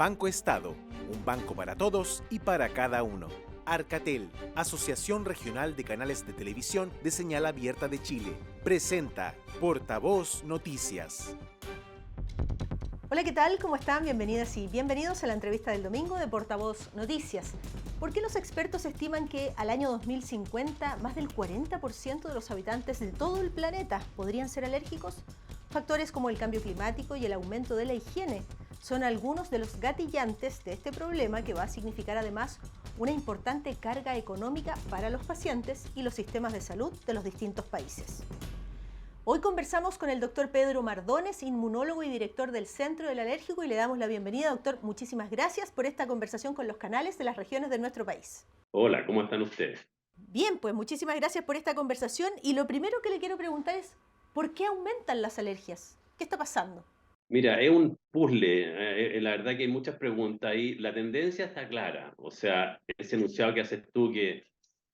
Banco Estado, un banco para todos y para cada uno. Arcatel, Asociación Regional de Canales de Televisión de Señal Abierta de Chile, presenta Portavoz Noticias. Hola, ¿qué tal? ¿Cómo están? Bienvenidas y bienvenidos a la entrevista del domingo de Portavoz Noticias. ¿Por qué los expertos estiman que al año 2050 más del 40% de los habitantes de todo el planeta podrían ser alérgicos? Factores como el cambio climático y el aumento de la higiene son algunos de los gatillantes de este problema, que va a significar además una importante carga económica para los pacientes y los sistemas de salud de los distintos países. Hoy conversamos con el doctor Pedro Mardones, inmunólogo y director del Centro del Alérgico, y le damos la bienvenida. Doctor, muchísimas gracias por esta conversación con los canales de las regiones de nuestro país. Hola, ¿cómo están ustedes? Bien, pues muchísimas gracias por esta conversación, y lo primero que le quiero preguntar es ¿por qué aumentan las alergias? ¿Qué está pasando? Mira, es un puzzle, la verdad que hay muchas preguntas y la tendencia está clara. O sea, ese enunciado que haces tú que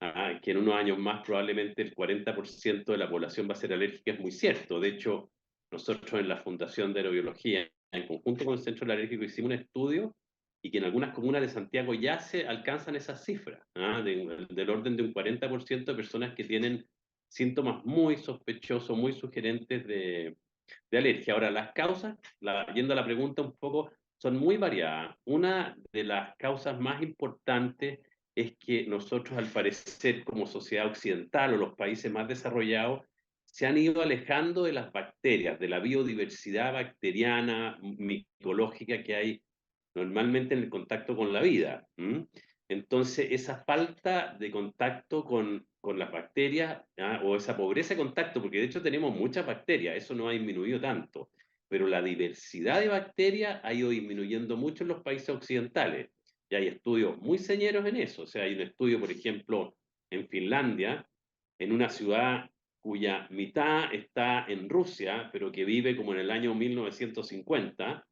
en unos años más probablemente el 40% de la población va a ser alérgica es muy cierto. De hecho, nosotros en la Fundación de Aerobiología, en conjunto con el Centro del Alérgico, hicimos un estudio y que en algunas comunas de Santiago ya se alcanzan esas cifras, del orden de un 40% de personas que tienen síntomas muy sospechosos, muy sugerentes de alergia. Ahora, las causas, yendo a la pregunta un poco, son muy variadas. Una de las causas más importantes es que nosotros, al parecer, como sociedad occidental o los países más desarrollados, se han ido alejando de las bacterias, de la biodiversidad bacteriana, micológica que hay normalmente en el contacto con la vida. Entonces, esa falta de contacto con las bacterias, o esa pobreza de contacto, porque de hecho tenemos muchas bacterias, eso no ha disminuido tanto, pero la diversidad de bacterias ha ido disminuyendo mucho en los países occidentales. Y hay estudios muy señeros en eso. O sea, hay un estudio, por ejemplo, en Finlandia, en una ciudad cuya mitad está en Rusia, pero que vive como en el año 1950,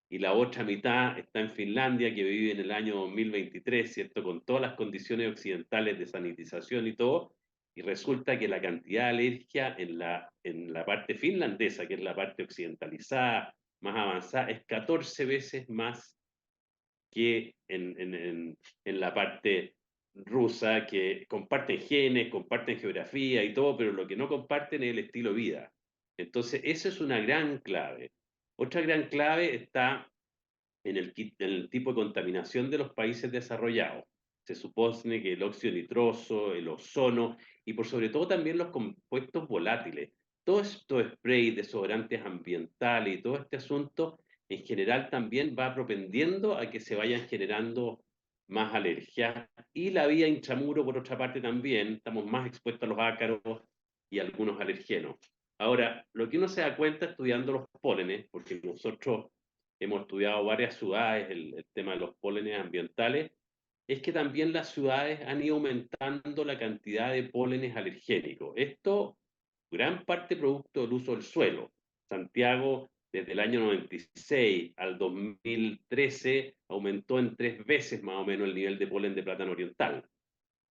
y la otra mitad está en Finlandia, que vive en el año 2023, ¿cierto? Con todas las condiciones occidentales de sanitización y todo, y resulta que la cantidad de alergia en la parte finlandesa, que es la parte occidentalizada, más avanzada, es 14 veces más que en la parte rusa, que comparten genes, comparten geografía y todo, pero lo que no comparten es el estilo de vida. Entonces, eso es una gran clave. Otra gran clave está en el tipo de contaminación de los países desarrollados. Se supone que el óxido nitroso, el ozono y por sobre todo también los compuestos volátiles. Todo esto, spray, desodorantes ambientales y todo este asunto en general también va propendiendo a que se vayan generando más alergias. Y la vía intramuro, por otra parte, también estamos más expuestos a los ácaros y a algunos alergenos. Ahora, lo que uno se da cuenta estudiando los pólenes, porque nosotros hemos estudiado varias ciudades, el tema de los pólenes ambientales, es que también las ciudades han ido aumentando la cantidad de pólenes alergénicos. Esto, gran parte producto del uso del suelo. Santiago, desde el año 96 al 2013, aumentó en 3 veces más o menos el nivel de polen de plátano oriental.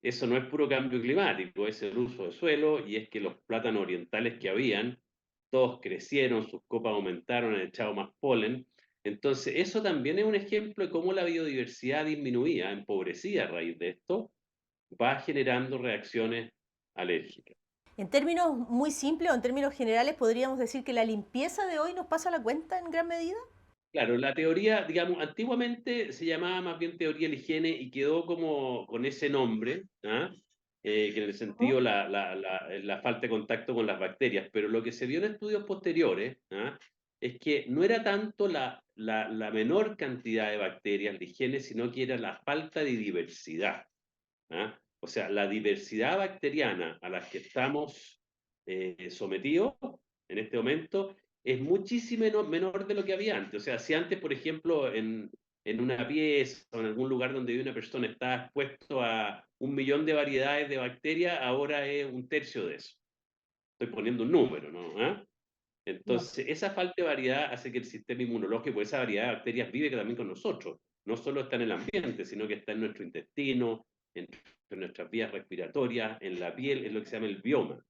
Eso no es puro cambio climático, es el uso de suelo, y es que los plátanos orientales que habían, todos crecieron, sus copas aumentaron, han echado más polen. Entonces, eso también es un ejemplo de cómo la biodiversidad disminuía, empobrecida a raíz de esto, va generando reacciones alérgicas. En términos muy simples o en términos generales, ¿podríamos decir que la limpieza de hoy nos pasa la cuenta en gran medida? Claro, la teoría, digamos, antiguamente se llamaba más bien teoría de la higiene y quedó como con ese nombre, que en el sentido la falta de contacto con las bacterias, pero lo que se vio en estudios posteriores, es que no era tanto la menor cantidad de bacterias de higiene, sino que era la falta de diversidad. O sea, la diversidad bacteriana a la que estamos sometidos en este momento es muchísimo menor de lo que había antes. O sea, si antes, por ejemplo, en una pieza o en algún lugar donde vive una persona está expuesto a 1 millón de variedades de bacterias, ahora es un tercio de eso. Estoy poniendo un número, ¿no? Ya. Entonces, esa falta de variedad hace que el sistema inmunológico, esa variedad de bacterias, vive también con nosotros. No solo está en el ambiente, sino que está en nuestro intestino, en nuestras vías respiratorias, en la piel, es lo que se llama el bioma.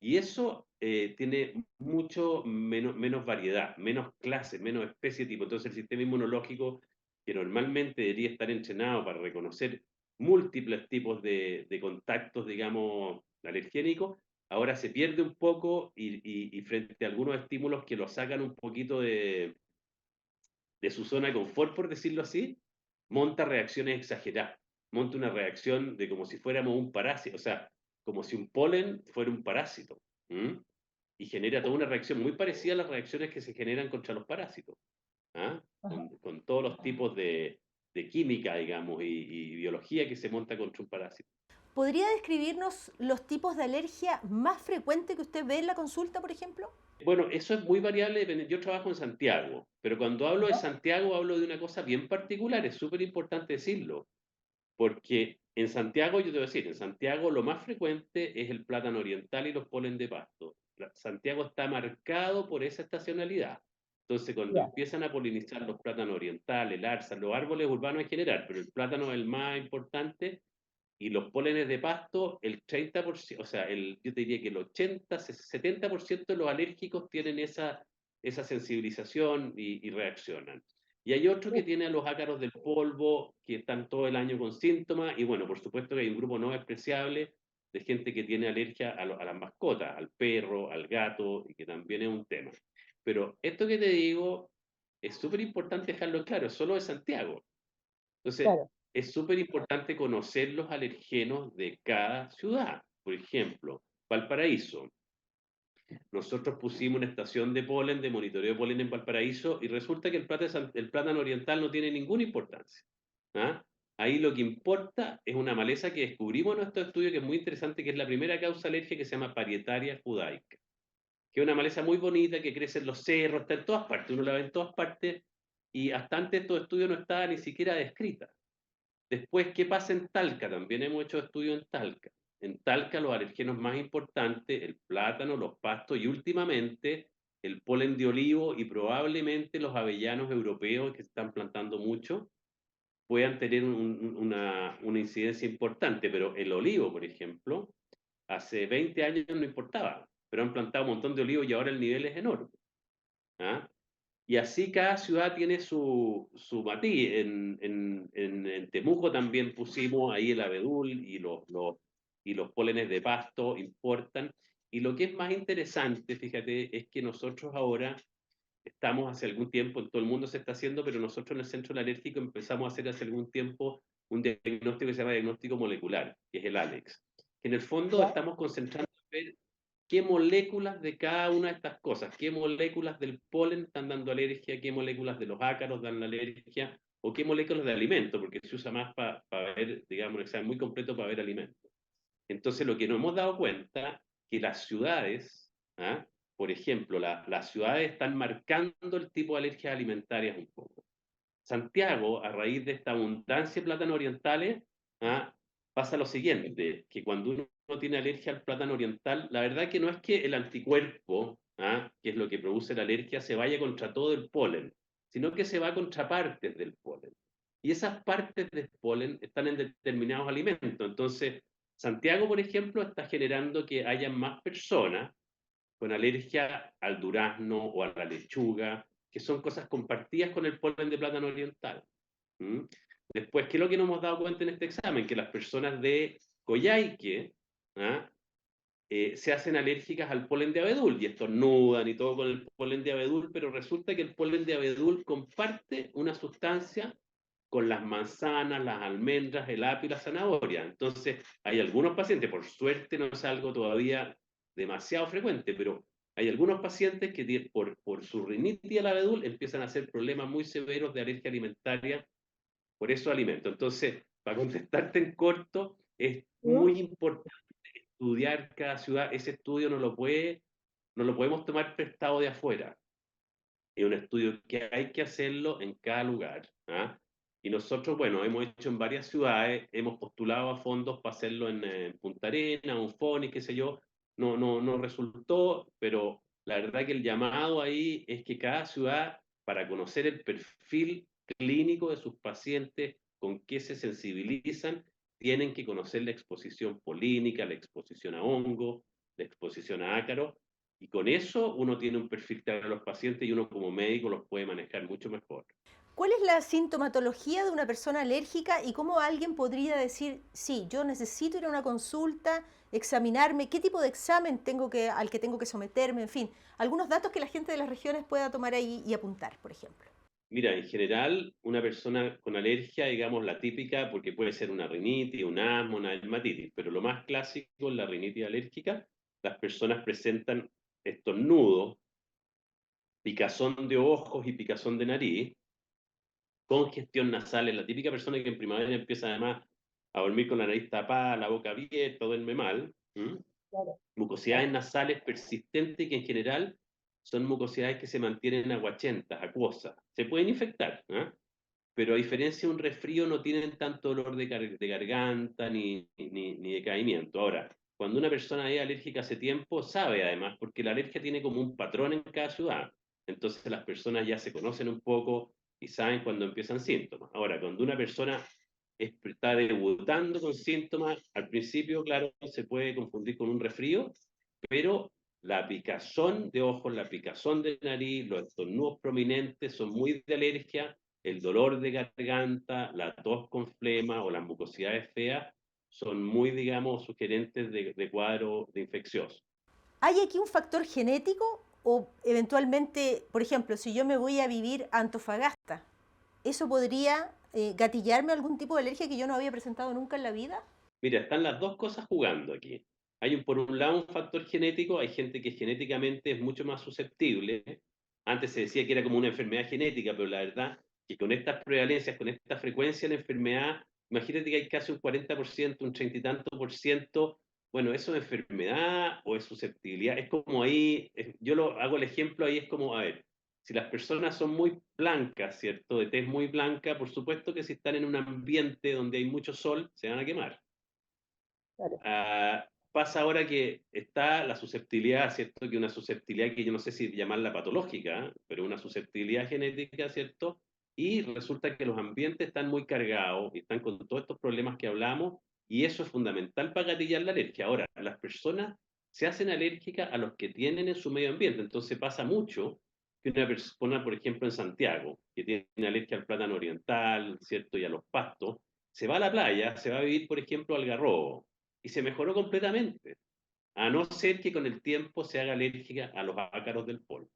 Y eso tiene mucho menos variedad, menos clases, menos especie de tipo. Entonces el sistema inmunológico, que normalmente debería estar entrenado para reconocer múltiples tipos de contactos, digamos, alergénicos, ahora se pierde un poco y frente a algunos estímulos que lo sacan un poquito de su zona de confort, por decirlo así, monta reacciones exageradas, monta una reacción de como si fuéramos un parásito, o sea, como si un polen fuera un parásito, ¿m? Y genera toda una reacción muy parecida a las reacciones que se generan contra los parásitos, ¿ah? Con todos los tipos de química, digamos, y biología que se monta contra un parásito. ¿Podría describirnos los tipos de alergia más frecuentes que usted ve en la consulta, por ejemplo? Bueno, eso es muy variable. Yo trabajo en Santiago, pero cuando hablo de ¿Ya? Santiago hablo de una cosa bien particular, es súper importante decirlo. Porque en Santiago, yo te voy a decir, en Santiago lo más frecuente es el plátano oriental y los polen de pasto. Santiago está marcado por esa estacionalidad. Entonces, cuando Ya. empiezan a polinizar los plátanos orientales, el arza, los árboles urbanos en general, pero el plátano es el más importante, y los pólenes de pasto, el 30%, o sea, yo te diría que el 70% de los alérgicos tienen esa sensibilización y reaccionan. Y hay otro que tiene a los ácaros del polvo, que están todo el año con síntomas, y bueno, por supuesto que hay un grupo no despreciable de gente que tiene alergia a las mascotas, al perro, al gato, y que también es un tema. Pero esto que te digo es súper importante dejarlo claro, es solo de Santiago. Entonces, Claro. es súper importante conocer los alergenos de cada ciudad. Por ejemplo, Valparaíso. Nosotros pusimos una estación de polen, de monitoreo de polen en Valparaíso, y resulta que el plátano oriental no tiene ninguna importancia. ¿Ah? Ahí lo que importa es una maleza que descubrimos en nuestro estudio, que es muy interesante, que es la primera causa de alergia, que se llama Parietaria judaica, que es una maleza muy bonita, que crece en los cerros, está en todas partes, uno la ve en todas partes, y hasta antes estos estudios no estaba ni siquiera descrita. Después, ¿qué pasa en Talca? También hemos hecho estudios en Talca. En Talca los alergenos más importantes, el plátano, los pastos y últimamente el polen de olivo y probablemente los avellanos europeos que se están plantando mucho puedan tener una incidencia importante, pero el olivo, por ejemplo, hace 20 años no importaba, pero han plantado un montón de olivos y ahora el nivel es enorme. ¿Ah? Y así cada ciudad tiene su matiz. En Temuco también pusimos ahí el abedul y los pólenes de pasto importan. Y lo que es más interesante, fíjate, es que nosotros ahora estamos hace algún tiempo, en todo el mundo se está haciendo, pero nosotros en el Centro del Alérgico empezamos a hacer hace algún tiempo un diagnóstico que se llama diagnóstico molecular, que es el ALEX. Que en el fondo ¿Ya? estamos concentrando en ver qué moléculas de cada una de estas cosas, qué moléculas del polen están dando alergia, qué moléculas de los ácaros dan la alergia, o qué moléculas de alimento, porque se usa más para ver, digamos, un examen muy completo para ver alimentos. Entonces, lo que nos hemos dado cuenta, que las ciudades, ¿ah? Por ejemplo, las ciudades están marcando el tipo de alergias alimentarias un poco. Santiago, a raíz de esta abundancia de plátanos orientales, ¿ah? Pasa lo siguiente, que cuando uno tiene alergia al plátano oriental, la verdad que no es que el anticuerpo, ¿ah? Que es lo que produce la alergia, se vaya contra todo el polen, sino que se va contra partes del polen. Y esas partes del polen están en determinados alimentos. Entonces, Santiago, por ejemplo, está generando que haya más personas con alergia al durazno o a la lechuga, que son cosas compartidas con el polen de plátano oriental. ¿Mm? Después, ¿qué es lo que nos hemos dado cuenta en este examen? Que las personas de Coyhaique, ¿ah? Se hacen alérgicas al polen de abedul y estornudan y todo con el polen de abedul, pero resulta que el polen de abedul comparte una sustancia con las manzanas, las almendras, el apio y la zanahoria. Entonces, hay algunos pacientes, por suerte no es algo todavía demasiado frecuente, pero hay algunos pacientes que por su rinitis al abedul empiezan a hacer problemas muy severos de alergia alimentaria por esos alimentos. Entonces, para contestarte en corto, es ¿Mm? muy importante estudiar cada ciudad. Ese estudio no lo podemos tomar prestado de afuera. Es un estudio que hay que hacerlo en cada lugar. ¿Ah? Y nosotros, bueno, hemos hecho en varias ciudades, hemos postulado a fondos para hacerlo en Punta Arenas, un FONI, qué sé yo. No resultó, pero la verdad que el llamado ahí es que cada ciudad, para conocer el perfil clínico de sus pacientes, con qué se sensibilizan, tienen que conocer la exposición polínica, la exposición a hongo, de exposición a ácaros, y con eso uno tiene un perfil claro a los pacientes y uno como médico los puede manejar mucho mejor. ¿Cuál es la sintomatología de una persona alérgica y cómo alguien podría decir, sí, yo necesito ir a una consulta, examinarme, qué tipo de examen al que tengo que someterme, en fin, algunos datos que la gente de las regiones pueda tomar ahí y apuntar, por ejemplo? Mira, en general, una persona con alergia, digamos la típica, porque puede ser una rinitis, un asma, una dermatitis, pero lo más clásico es la rinitis alérgica. Las personas presentan estornudos, picazón de ojos y picazón de nariz, congestión nasal. Es la típica persona que en primavera empieza además a dormir con la nariz tapada, la boca abierta, duerme mal. Claro. Mucosidades nasales persistentes que en general son mucosidades que se mantienen aguachentas, acuosas. Se pueden infectar, ¿eh? Pero a diferencia de un resfrío no tienen tanto dolor de garganta ni decaimiento. Ahora, cuando una persona es alérgica hace tiempo, sabe además, porque la alergia tiene como un patrón en cada ciudad. Entonces las personas ya se conocen un poco y saben cuando empiezan síntomas. Ahora, cuando una persona está debutando con síntomas, al principio, claro, se puede confundir con un resfrío, pero la picazón de ojos, la picazón de nariz, los estornudos prominentes son muy de alergia, el dolor de garganta, la tos con flema o las mucosidades feas son muy, digamos, sugerentes de cuadro de infeccioso. ¿Hay aquí un factor genético o eventualmente, por ejemplo, si yo me voy a vivir a Antofagasta, eso podría gatillarme algún tipo de alergia que yo no había presentado nunca en la vida? Mira, están las dos cosas jugando aquí. Hay por un lado un factor genético, hay gente que genéticamente es mucho más susceptible. Antes se decía que era como una enfermedad genética, pero la verdad que con estas prevalencias, con esta frecuencia de la enfermedad, imagínate que hay casi un 40%, un 30 y tanto por ciento. Bueno, ¿eso es enfermedad o es susceptibilidad? Es como ahí, yo lo hago el ejemplo ahí, es como, a ver, si las personas son muy blancas, ¿cierto? De tez muy blanca, por supuesto que si están en un ambiente donde hay mucho sol, se van a quemar. Claro. Pasa ahora que está la susceptibilidad, ¿cierto? Que una susceptibilidad que yo no sé si llamarla patológica, pero una susceptibilidad genética, ¿cierto? Y resulta que los ambientes están muy cargados y están con todos estos problemas que hablamos, y eso es fundamental para gatillar la alergia. Ahora, las personas se hacen alérgicas a los que tienen en su medio ambiente, entonces pasa mucho que una persona, por ejemplo, en Santiago, que tiene alergia al plátano oriental, ¿cierto? Y a los pastos, se va a la playa, se va a vivir, por ejemplo, al Algarrobo, y se mejoró completamente, a no ser que con el tiempo se haga alérgica a los ácaros del polvo.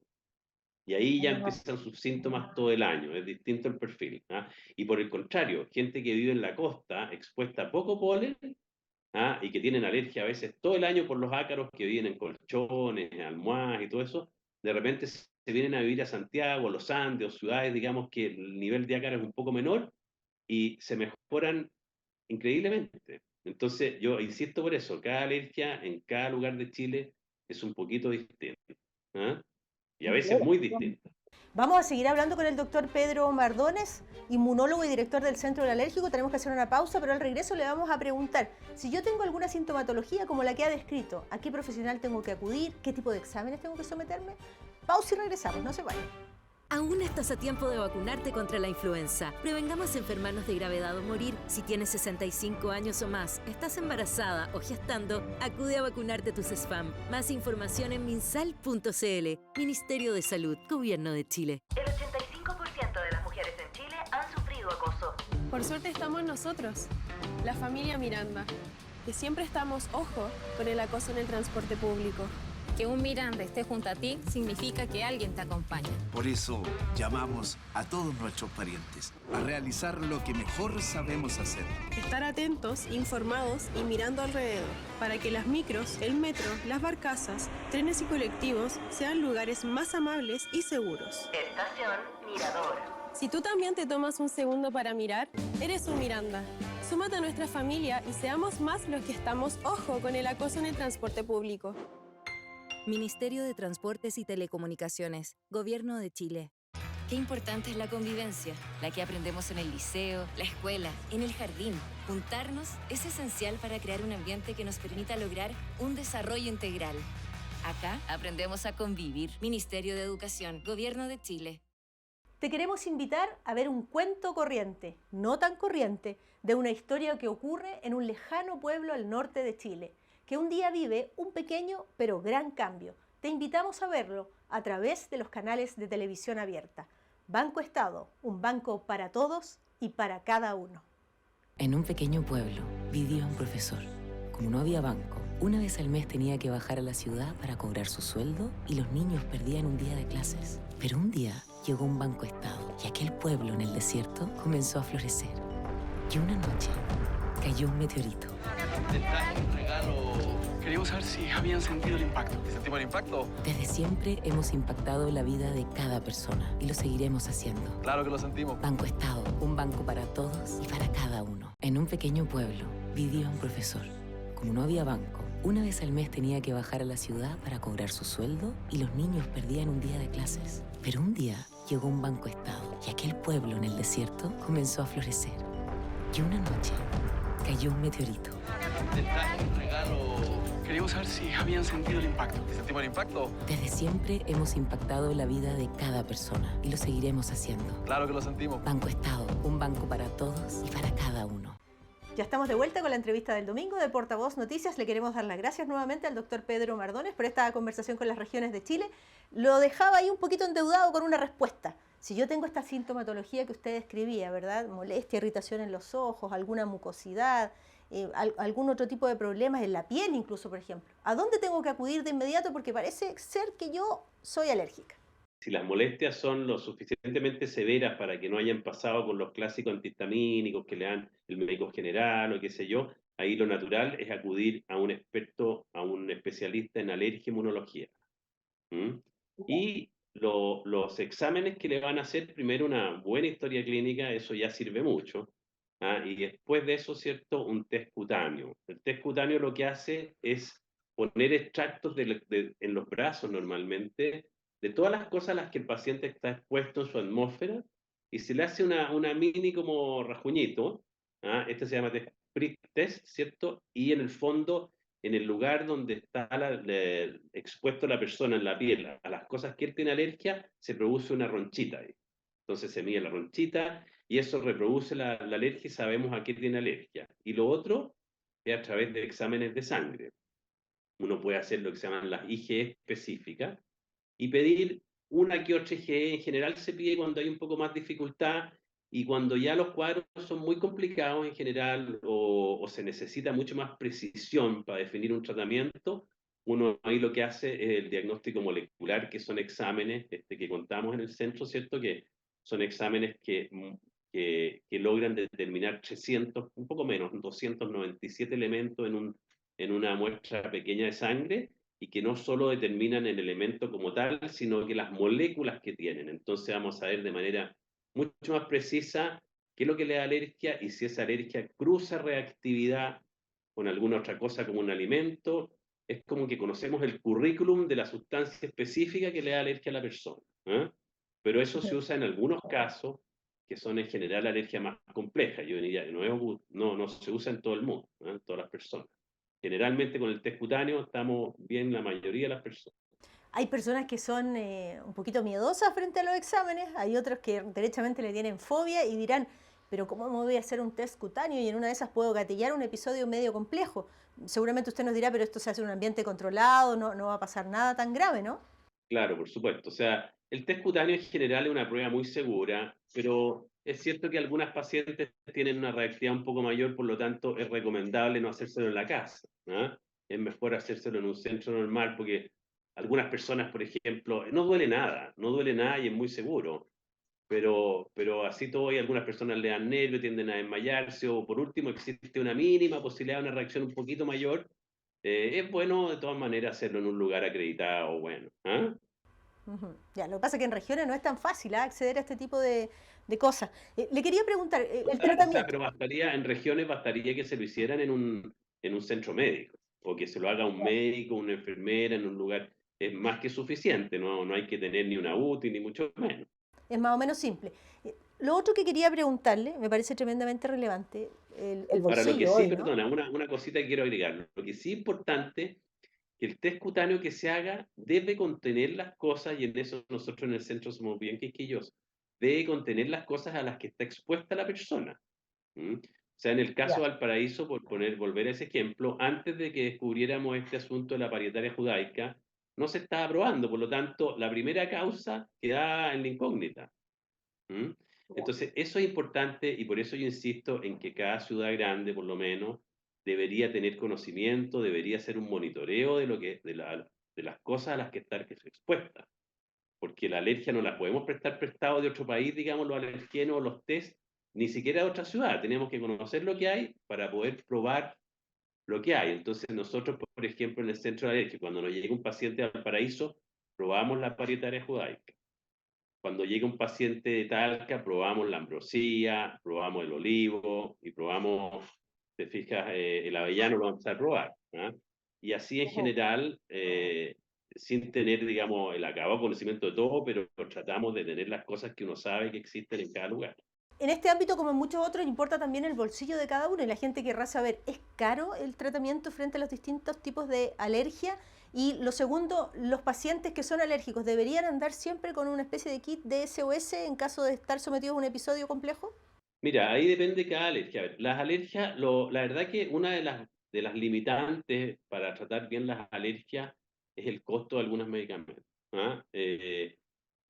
Y ahí ya empiezan sus síntomas todo el año, es distinto el perfil. ¿Ah? Y por el contrario, gente que vive en la costa, expuesta a poco polen, ¿ah? Y que tienen alergia a veces todo el año por los ácaros, que viven en colchones, en almohadas y todo eso, de repente se vienen a vivir a Santiago, los Andes o ciudades, digamos que el nivel de ácaros es un poco menor y se mejoran increíblemente. Entonces, yo insisto por eso, cada alergia en cada lugar de Chile es un poquito distinta, ¿ah? Y a veces muy distinta. Vamos a seguir hablando con el doctor Pedro Mardones, inmunólogo y director del Centro del Alérgico. Tenemos que hacer una pausa, pero al regreso le vamos a preguntar si yo tengo alguna sintomatología como la que ha descrito, ¿a qué profesional tengo que acudir? ¿Qué tipo de exámenes tengo que someterme? Pausa y regresamos, no se vayan. Aún estás a tiempo de vacunarte contra la influenza. Prevengamos enfermarnos de gravedad o morir. Si tienes 65 años o más, estás embarazada o gestando, acude a vacunarte tus SPAM. Más información en minsal.cl. Ministerio de Salud, Gobierno de Chile. El 85% de las mujeres en Chile han sufrido acoso. Por suerte estamos nosotros, la familia Miranda, que siempre estamos ojo con el acoso en el transporte público. Que un Miranda esté junto a ti significa que alguien te acompaña. Por eso llamamos a todos nuestros parientes a realizar lo que mejor sabemos hacer. Estar atentos, informados y mirando alrededor, para que las micros, el metro, las barcazas, trenes y colectivos sean lugares más amables y seguros. Estación Mirador. Si tú también te tomas un segundo para mirar, eres un Miranda. Súmate a nuestra familia y seamos más los que estamos ojo con el acoso en el transporte público. Ministerio de Transportes y Telecomunicaciones, Gobierno de Chile. Qué importante es la convivencia, la que aprendemos en el liceo, la escuela, en el jardín. Juntarnos es esencial para crear un ambiente que nos permita lograr un desarrollo integral. Acá aprendemos a convivir. Ministerio de Educación, Gobierno de Chile. Te queremos invitar a ver un cuento corriente, no tan corriente, de una historia que ocurre en un lejano pueblo al norte de Chile, que un día vive un pequeño pero gran cambio. Te invitamos a verlo a través de los canales de televisión abierta. Banco Estado, un banco para todos y para cada uno. En un pequeño pueblo vivía un profesor. Como no había banco, una vez al mes tenía que bajar a la ciudad para cobrar su sueldo y los niños perdían un día de clases. Pero un día llegó un Banco Estado y aquel pueblo en el desierto comenzó a florecer. Y una noche cayó un meteorito. Te traje un regalo. Queríamos saber si habían sentido el impacto. ¿Sentimos el impacto? Desde siempre hemos impactado la vida de cada persona y lo seguiremos haciendo. Claro que lo sentimos. Banco Estado, un banco para todos y para cada uno. En un pequeño pueblo vivía un profesor. Como no había banco, una vez al mes tenía que bajar a la ciudad para cobrar su sueldo y los niños perdían un día de clases. Pero un día llegó un Banco Estado y aquel pueblo en el desierto comenzó a florecer. Y una noche cayó un meteorito. Te traje un regalo. Queríamos saber si habían sentido el impacto. ¿Sentimos el impacto? Desde siempre hemos impactado la vida de cada persona y lo seguiremos haciendo. Claro que lo sentimos. Banco Estado, un banco para todos y para cada uno. Ya estamos de vuelta con la entrevista del domingo de Portavoz Noticias. Le queremos dar las gracias nuevamente al doctor Pedro Mardones por esta conversación con las regiones de Chile. Lo dejaba ahí un poquito endeudado con una respuesta. Si yo tengo esta sintomatología que usted describía, ¿verdad? Molestia, irritación en los ojos, alguna mucosidad, algún otro tipo de problemas en la piel incluso, por ejemplo. ¿A dónde tengo que acudir de inmediato? Porque parece ser que yo soy alérgica. Si las molestias son lo suficientemente severas para que no hayan pasado con los clásicos antihistamínicos que le dan el médico general o qué sé yo, ahí lo natural es acudir a un experto, a un especialista en alergia y inmunología. Y los exámenes que le van a hacer, primero una buena historia clínica, eso ya sirve mucho. Y después de eso, ¿cierto? Un test cutáneo. El test cutáneo lo que hace es poner extractos en los brazos normalmente, de todas las cosas a las que el paciente está expuesto en su atmósfera, y se le hace una mini como rajuñito. Este se llama prick test, ¿cierto? Y en el fondo, en el lugar donde está expuesto la persona en la piel a las cosas que él tiene alergia, se produce una ronchita ahí. Entonces se mide la ronchita y eso reproduce la alergia y sabemos a qué tiene alergia. Y lo otro es a través de exámenes de sangre. Uno puede hacer lo que se llaman las IgE específicas y pedir una que otra IgE. En general se pide cuando hay un poco más dificultad y cuando ya los cuadros son muy complicados en general o se necesita mucho más precisión para definir un tratamiento, uno ahí lo que hace es el diagnóstico molecular, que son exámenes que contamos en el centro, ¿cierto? Que son exámenes que logran determinar 300, un poco menos, 297 elementos en una muestra pequeña de sangre, y que no solo determinan el elemento como tal, sino que las moléculas que tienen. Entonces vamos a ver de manera mucho más precisa qué es lo que le da alergia y si esa alergia cruza reactividad con alguna otra cosa como un alimento. Es como que conocemos el currículum de la sustancia específica que le da alergia a la persona. Pero eso se usa en algunos casos que son en general alergia más compleja. Yo diría que no se usa en todo el mundo, en todas las personas. Generalmente con el test cutáneo estamos bien la mayoría de las personas. Hay personas que son un poquito miedosas frente a los exámenes, hay otros que derechamente le tienen fobia y dirán, pero ¿cómo me voy a hacer un test cutáneo y en una de esas puedo gatillar un episodio medio complejo? Seguramente usted nos dirá, pero esto se hace en un ambiente controlado, no va a pasar nada tan grave, ¿no? Claro, por supuesto. O sea, el test cutáneo en general es una prueba muy segura, pero es cierto que algunas pacientes tienen una reactividad un poco mayor, por lo tanto es recomendable no hacérselo en la casa. Es mejor hacérselo en un centro normal, porque algunas personas, por ejemplo, no duele nada y es muy seguro, pero así todo, y algunas personas le dan nervio, tienden a desmayarse, o por último existe una mínima posibilidad de una reacción un poquito mayor. Es bueno de todas maneras hacerlo en un lugar acreditado, bueno. Ya, lo que pasa es que en regiones no es tan fácil acceder a este tipo de cosas. Le quería preguntar, el tratamiento... Pero en regiones bastaría que se lo hicieran en un centro médico, o que se lo haga un médico, una enfermera, en un lugar. Es más que suficiente, no hay que tener ni una UTI, ni mucho menos. Es más o menos simple. Lo otro que quería preguntarle, me parece tremendamente relevante, el bolsillo. Ahora, lo que sí, hoy, ¿no? perdona, una cosita que quiero agregar. Lo que sí es importante, que el test cutáneo que se haga debe contener las cosas, y en eso nosotros en el centro somos bien quisquillosos, debe contener las cosas a las que está expuesta la persona. O sea, en el caso de Valparaíso, volver a ese ejemplo, antes de que descubriéramos este asunto de la parietaria judaica, no se estaba aprobando, por lo tanto, la primera causa queda en la incógnita. ¿Mm? Entonces, eso es importante y por eso yo insisto en que cada ciudad grande, por lo menos, debería tener conocimiento, debería hacer un monitoreo de las cosas a las que estar expuesta. Porque la alergia no la podemos prestado de otro país, digamos, los alergenos o los test, ni siquiera de otra ciudad. Tenemos que conocer lo que hay para poder probar lo que hay. Entonces, nosotros, por ejemplo, en el centro de alergia, cuando nos llega un paciente a Valparaíso, probamos la parietaria judaica. Cuando llega un paciente de Talca, probamos la ambrosía, probamos el olivo y probamos, te fijas, el avellano lo vamos a probar. ¿Ah? Y así en general, sin tener, digamos, el acabado conocimiento de todo, pero tratamos de tener las cosas que uno sabe que existen en cada lugar. En este ámbito, como en muchos otros, importa también el bolsillo de cada uno y la gente querrá saber, ¿es caro el tratamiento frente a los distintos tipos de alergia? Y lo segundo, los pacientes que son alérgicos, ¿deberían andar siempre con una especie de kit de SOS en caso de estar sometidos a un episodio complejo? Mira, ahí depende cada alergia. A ver, las alergias, la verdad que una de las limitantes para tratar bien las alergias es el costo de algunos medicamentos. ¿Ah?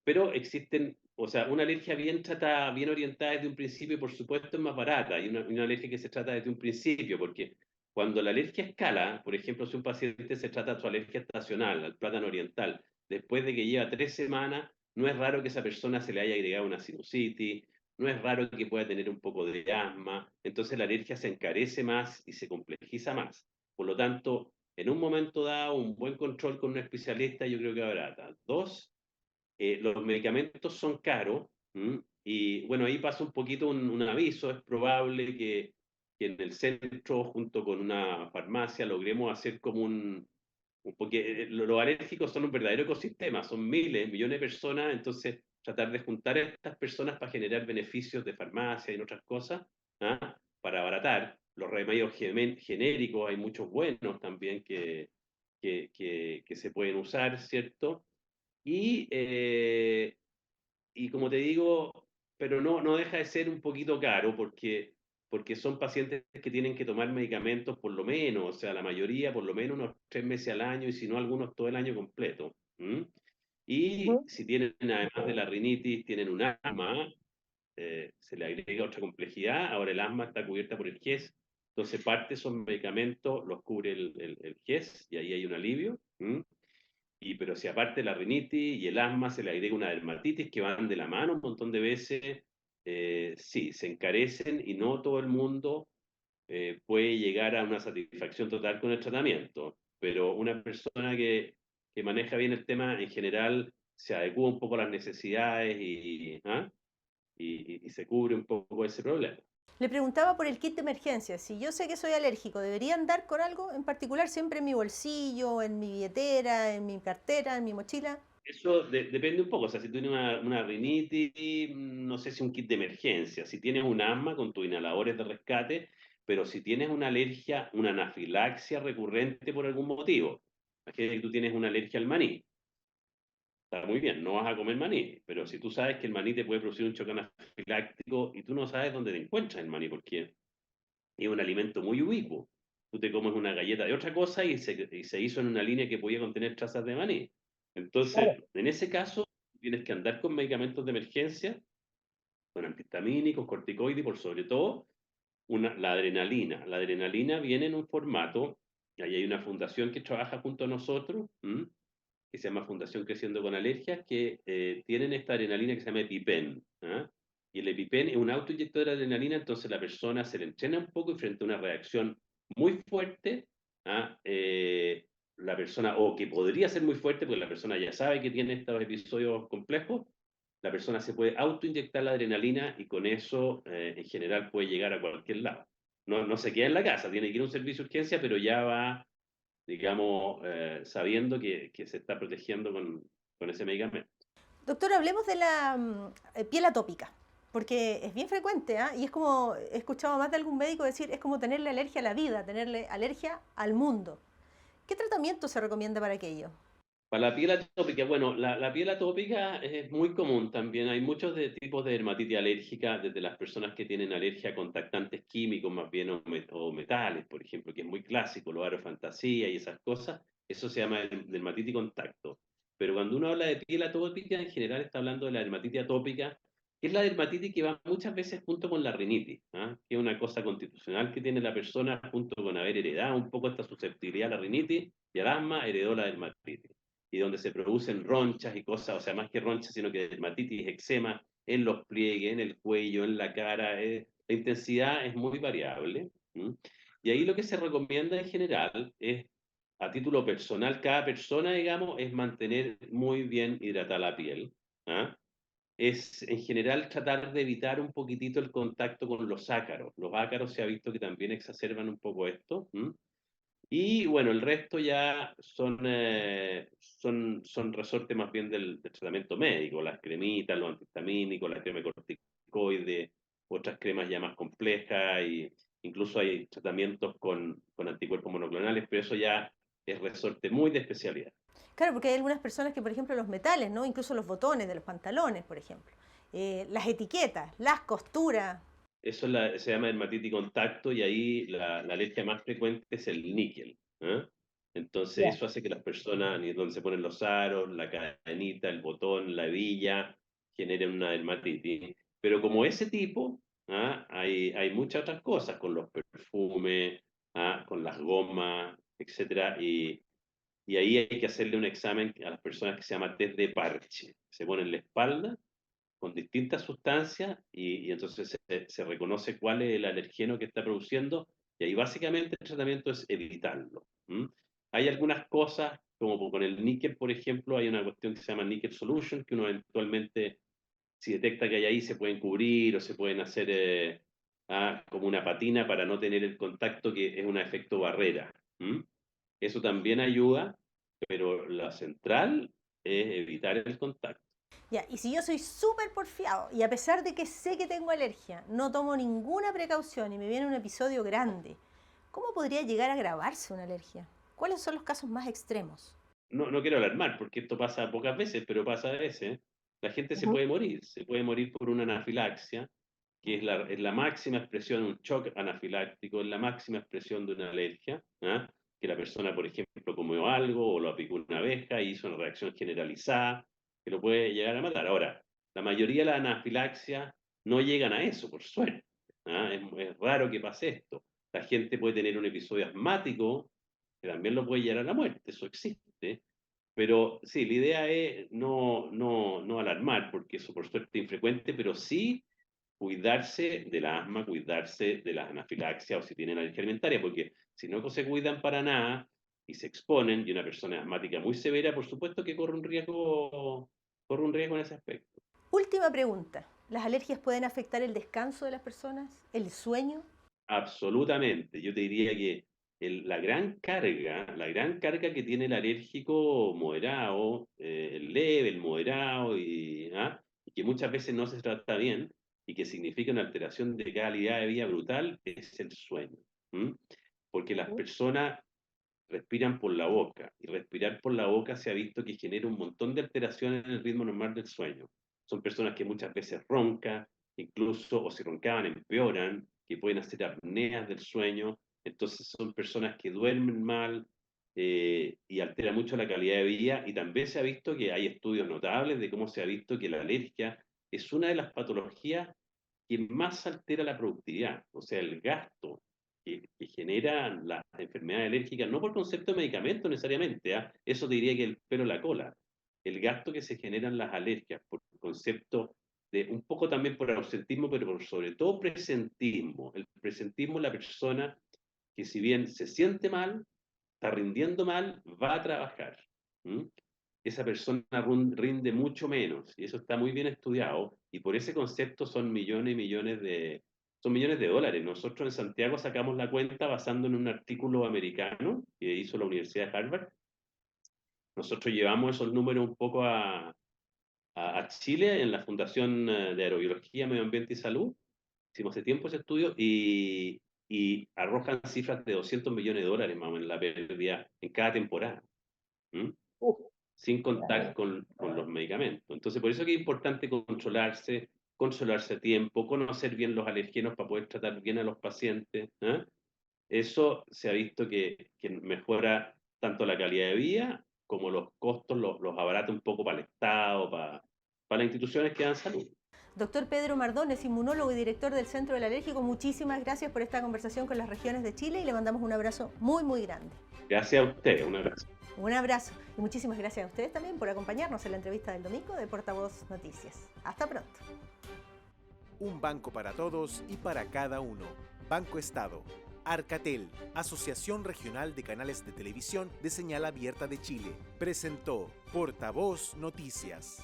Pero existen, o sea, una alergia bien tratada, bien orientada desde un principio, por supuesto, es más barata, y una alergia que se trata desde un principio, porque cuando la alergia escala, por ejemplo, si un paciente se trata su alergia estacional, al plátano oriental, después de que lleva 3 semanas, no es raro que esa persona se le haya agregado una sinusitis, no es raro que pueda tener un poco de asma, entonces la alergia se encarece más y se complejiza más. Por lo tanto, en un momento dado, un buen control con un especialista yo creo que abarata. 2, los medicamentos son caros, y bueno, ahí pasa un poquito un aviso, es probable que en el centro, junto con una farmacia, logremos hacer como porque los alérgicos son un verdadero ecosistema, son miles, millones de personas, entonces tratar de juntar a estas personas para generar beneficios de farmacia y otras cosas, ¿ah? Para abaratar. Los remedios genéricos, hay muchos buenos también que se pueden usar, ¿cierto? Y como te digo, pero no deja de ser un poquito caro porque son pacientes que tienen que tomar medicamentos por lo menos, o sea, la mayoría por lo menos unos 3 meses al año y si no algunos todo el año completo. Y si tienen, además de la rinitis, tienen un asma, se le agrega otra complejidad. Ahora el asma está cubierta por el GES, entonces parte de esos medicamentos los cubre el GES y ahí hay un alivio. Pero si aparte la rinitis y el asma se le agrega una dermatitis que van de la mano un montón de veces, sí, se encarecen y no todo el mundo puede llegar a una satisfacción total con el tratamiento. Pero una persona que maneja bien el tema, en general, se adecua un poco a las necesidades y se cubre un poco ese problema. Le preguntaba por el kit de emergencia. Si yo sé que soy alérgico, ¿debería andar con algo en particular siempre en mi bolsillo, en mi billetera, en mi cartera, en mi mochila? Eso depende un poco. O sea, si tú tienes una rinitis, no sé si un kit de emergencia. Si tienes un asma, con tus inhaladores de rescate, pero si tienes una alergia, una anafilaxia recurrente por algún motivo, imagínate que tú tienes una alergia al maní. Está muy bien, no vas a comer maní, pero si tú sabes que el maní te puede producir un choque anafiláctico y tú no sabes dónde te encuentras el maní, porque es un alimento muy ubicuo. Tú te comes una galleta de otra cosa y se hizo en una línea que podía contener trazas de maní. Entonces, en ese caso, tienes que andar con medicamentos de emergencia, con antihistamínicos, corticoides y por sobre todo, la adrenalina. La adrenalina viene en un formato, y ahí hay una fundación que trabaja junto a nosotros, que se llama Fundación Creciendo con Alergias, que tienen esta adrenalina que se llama EpiPen. Y el EpiPen es un autoinyector de adrenalina, entonces la persona se le entrena un poco y frente a una reacción muy fuerte, la persona, o que podría ser muy fuerte, porque la persona ya sabe que tiene estos episodios complejos, la persona se puede autoinyectar la adrenalina y con eso en general puede llegar a cualquier lado. No se queda en la casa, tiene que ir a un servicio de urgencia, pero ya va, digamos, sabiendo que se está protegiendo con ese medicamento. Doctor, hablemos de la piel atópica, porque es bien frecuente, y es como, he escuchado a más de algún médico decir, es como tenerle alergia a la vida, tenerle alergia al mundo. ¿Qué tratamiento se recomienda para aquello? Para la piel atópica, bueno, la piel atópica es muy común también. Hay muchos tipos de dermatitis alérgica, desde las personas que tienen alergia a contactantes químicos más bien o metales, por ejemplo, que es muy clásico, los arofantasía y esas cosas. Eso se llama dermatitis contacto. Pero cuando uno habla de piel atópica, en general está hablando de la dermatitis atópica, que es la dermatitis que va muchas veces junto con la rinitis, ¿ah? Que es una cosa constitucional que tiene la persona junto con haber heredado un poco esta susceptibilidad a la rinitis y al asma, heredó la dermatitis y donde se producen ronchas y cosas, o sea, más que ronchas, sino que dermatitis, eczema en los pliegues, en el cuello, en la cara. La intensidad es muy variable. ¿Mm? Y ahí lo que se recomienda en general es, a título personal, cada persona, digamos, es mantener muy bien hidratada la piel. ¿Ah? Es en general tratar de evitar un poquitito el contacto con los ácaros. Los ácaros se ha visto que también exacerban un poco esto. ¿Mm? Y bueno, el resto ya son resorte más bien del tratamiento médico, las cremitas, los antihistamínicos, la crema corticoide, otras cremas ya más complejas, y incluso hay tratamientos con anticuerpos monoclonales, pero eso ya es resorte muy de especialidad. Claro, porque hay algunas personas que, por ejemplo, los metales, ¿no? Incluso los botones de los pantalones, por ejemplo, las etiquetas, las costuras. Eso se llama dermatitis contacto y ahí la alergia más frecuente es el níquel. ¿Eh? Entonces Ya. eso hace que las personas, ni donde se ponen los aros, la cadenita, el botón, la hebilla, generen una dermatitis. Pero como ese tipo, ¿ah? Hay muchas otras cosas, con los perfumes, ¿ah? Con las gomas, etcétera, y ahí hay que hacerle un examen a las personas que se llama test de parche. Se pone en la espalda con distintas sustancias y entonces se reconoce cuál es el alergeno que está produciendo y ahí básicamente el tratamiento es evitarlo. ¿Mm? Hay algunas cosas, como con el níquel, por ejemplo, hay una cuestión que se llama níquel solution, que uno eventualmente, si detecta que hay ahí, se pueden cubrir o se pueden hacer como una patina para no tener el contacto, que es un efecto barrera. ¿Mm? Eso también ayuda, pero la central es evitar el contacto. Ya, y si yo soy súper porfiado y a pesar de que sé que tengo alergia, no tomo ninguna precaución y me viene un episodio grande, ¿cómo podría llegar a agravarse una alergia? ¿Cuáles son los casos más extremos? No quiero alarmar porque esto pasa pocas veces, pero pasa a veces. La gente se puede morir por una anafilaxia, que es la máxima expresión, un shock anafiláctico, es la máxima expresión de una alergia, ¿ah? Que la persona, por ejemplo, comió algo o lo aplicó una abeja y hizo una reacción generalizada que lo puede llegar a matar. Ahora, la mayoría de las anafilaxias no llegan a eso, por suerte. ¿Ah? Es raro que pase esto. La gente puede tener un episodio asmático que también lo puede llevar a la muerte, eso existe. Pero sí, la idea es no alarmar, porque eso por suerte es infrecuente, pero sí cuidarse del asma, cuidarse de las anafilaxias o si tienen alergia alimentaria, porque si no se cuidan para nada y se exponen, y una persona asmática muy severa, por supuesto que corre un riesgo en ese aspecto. Última pregunta. ¿Las alergias pueden afectar el descanso de las personas? ¿El sueño? Absolutamente. Yo te diría que la gran carga que tiene el alérgico moderado, el leve, el moderado, y que muchas veces no se trata bien, y que significa una alteración de calidad de vida brutal, es el sueño. ¿Mm? Porque las personas respiran por la boca, y respirar por la boca se ha visto que genera un montón de alteraciones en el ritmo normal del sueño. Son personas que muchas veces roncan, incluso, o si roncaban, empeoran, que pueden hacer apneas del sueño. Entonces son personas que duermen mal y altera mucho la calidad de vida. Y también se ha visto que hay estudios notables de cómo se ha visto que la alergia es una de las patologías que más altera la productividad. O sea, el gasto que generan las enfermedades alérgicas, no por concepto de medicamento necesariamente, eso te diría que el pelo en la cola, el gasto que se generan las alergias por concepto de un poco también por ausentismo, pero por sobre todo presentismo. El presentismo es la persona que si bien se siente mal, está rindiendo mal, va a trabajar. ¿Mm? Esa persona rinde mucho menos, y eso está muy bien estudiado, y por ese concepto son millones y millones son millones de dólares. Nosotros en Santiago sacamos la cuenta basando en un artículo americano que hizo la Universidad de Harvard. Nosotros llevamos esos números un poco a Chile en la Fundación de Aerobiología, Medio Ambiente y Salud. Hicimos hace tiempo ese estudio y arrojan cifras de 200 millones de dólares más o menos la pérdida en cada temporada. ¿Mm? sin contar con los medicamentos. Entonces, por eso que es importante controlarse a tiempo, conocer bien los alergenos para poder tratar bien a los pacientes. Eso se ha visto que mejora tanto la calidad de vida como los costos, los abarata un poco para el Estado, para las instituciones que dan salud. Doctor Pedro Mardones, inmunólogo y director del Centro del Alérgico, muchísimas gracias por esta conversación con las regiones de Chile y le mandamos un abrazo muy, muy grande. Gracias a usted, un abrazo. Un abrazo y muchísimas gracias a ustedes también por acompañarnos en la entrevista del domingo de Portavoz Noticias. Hasta pronto. Un banco para todos y para cada uno. Banco Estado. Arcatel, Asociación Regional de Canales de Televisión de Señal Abierta de Chile, presentó Portavoz Noticias.